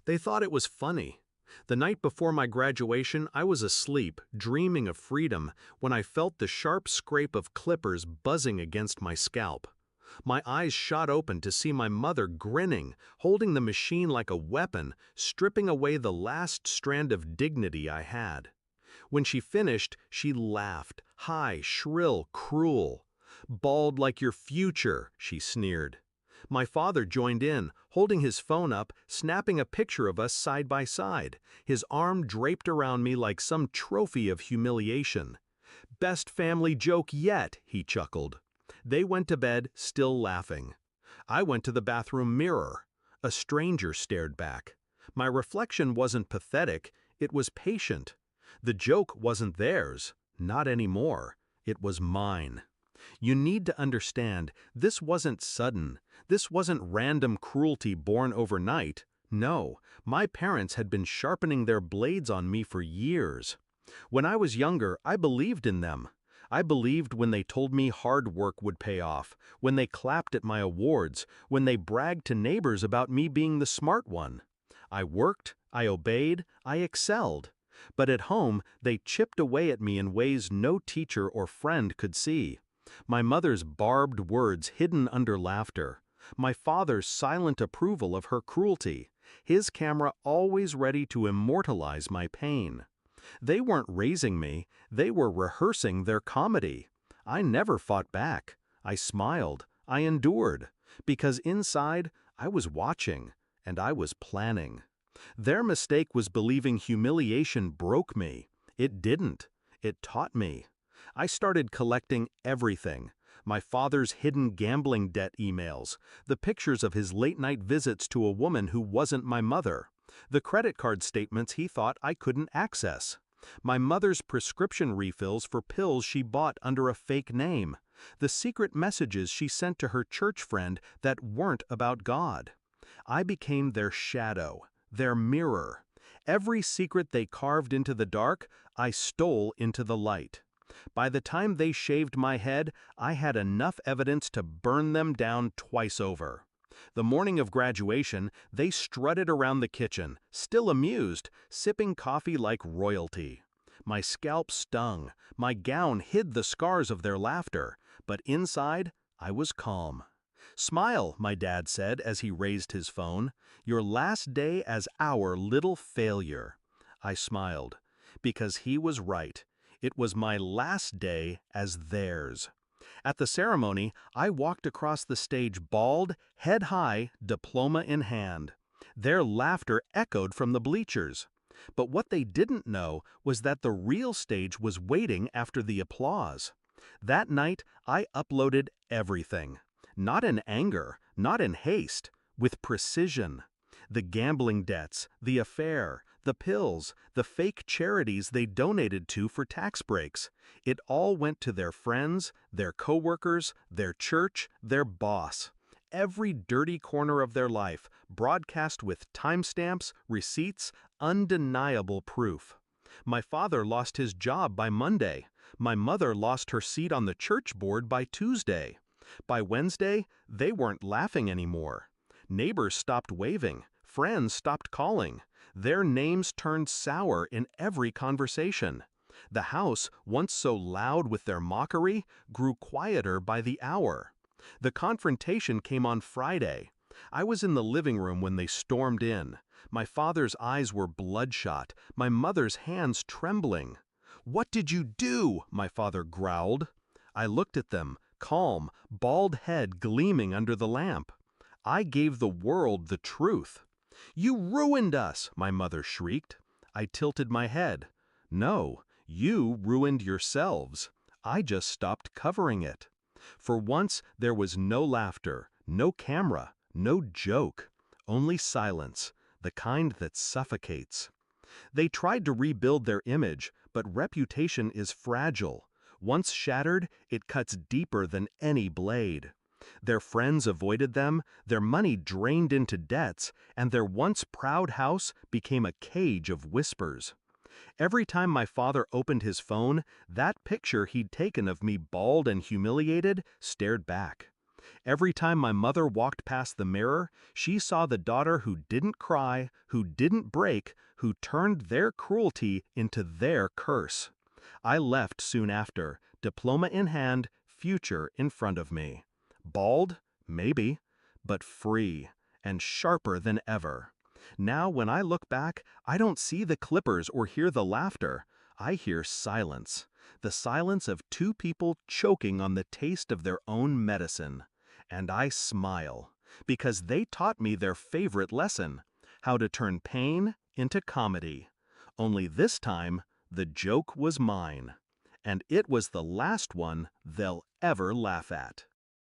They thought it was funny. The night before my graduation, I was asleep, dreaming of freedom, when I felt the sharp scrape of clippers buzzing against my scalp. My eyes shot open to see my mother grinning, holding the machine like a weapon, stripping away the last strand of dignity I had. When she finished, she laughed, high, shrill, cruel. "Bald like your future," she sneered. My father joined in, holding his phone up, snapping a picture of us side by side, his arm draped around me like some trophy of humiliation. "Best family joke yet," he chuckled. They went to bed, still laughing. I went to the bathroom mirror. A stranger stared back. My reflection wasn't pathetic, it was patient. The joke wasn't theirs, not anymore. It was mine. You need to understand, this wasn't sudden. This wasn't random cruelty born overnight. No, my parents had been sharpening their blades on me for years. When I was younger, I believed in them. I believed when they told me hard work would pay off, when they clapped at my awards, when they bragged to neighbors about me being the smart one. I worked, I obeyed, I excelled. But at home, they chipped away at me in ways no teacher or friend could see. My mother's barbed words hidden under laughter. My father's silent approval of her cruelty. His camera always ready to immortalize my pain. They weren't raising me, they were rehearsing their comedy. I never fought back. I smiled. I endured. Because inside, I was watching, and I was planning. Their mistake was believing humiliation broke me. It didn't. It taught me. I started collecting everything. My father's hidden gambling debt emails, the pictures of his late-night visits to a woman who wasn't my mother, the credit card statements he thought I couldn't access, my mother's prescription refills for pills she bought under a fake name, the secret messages she sent to her church friend that weren't about God. I became their shadow, their mirror. Every secret they carved into the dark, I stole into the light. By the time they shaved my head, I had enough evidence to burn them down twice over. The morning of graduation, they strutted around the kitchen, still amused, sipping coffee like royalty. My scalp stung, my gown hid the scars of their laughter, but inside, I was calm. "Smile," my dad said as he raised his phone. "Your last day as our little failure." I smiled, because he was right. It was my last day as theirs. At the ceremony, I walked across the stage bald, head high, diploma in hand. Their laughter echoed from the bleachers. But what they didn't know was that the real stage was waiting after the applause. That night, I uploaded everything. Not in anger, not in haste, with precision. The gambling debts, the affair, the pills, the fake charities they donated to for tax breaks. It all went to their friends, their coworkers, their church, their boss. Every dirty corner of their life, broadcast with timestamps, receipts, undeniable proof. My father lost his job by Monday. My mother lost her seat on the church board by Tuesday. By Wednesday, they weren't laughing anymore. Neighbors stopped waving. Friends stopped calling. Their names turned sour in every conversation. The house, once so loud with their mockery, grew quieter by the hour. The confrontation came on Friday. I was in the living room when they stormed in. My father's eyes were bloodshot, my mother's hands trembling. "What did you do?" my father growled. I looked at them, calm, bald head gleaming under the lamp. I gave the world the truth. "You ruined us!" my mother shrieked. I tilted my head. "No, you ruined yourselves. I just stopped covering it." For once, there was no laughter, no camera, no joke, only silence, the kind that suffocates. They tried to rebuild their image, but reputation is fragile. Once shattered, it cuts deeper than any blade. Their friends avoided them, their money drained into debts, and their once proud house became a cage of whispers. Every time my father opened his phone, that picture he'd taken of me bald and humiliated stared back. Every time my mother walked past the mirror, she saw the daughter who didn't cry, who didn't break, who turned their cruelty into their curse. I left soon after, diploma in hand, future in front of me. Bald? Maybe, but free and sharper than ever. Now when I look back, I don't see the clippers or hear the laughter. I hear silence. The silence of two people choking on the taste of their own medicine. And I smile, because they taught me their favorite lesson, how to turn pain into comedy. Only this time, the joke was mine. And it was the last one they'll ever laugh at.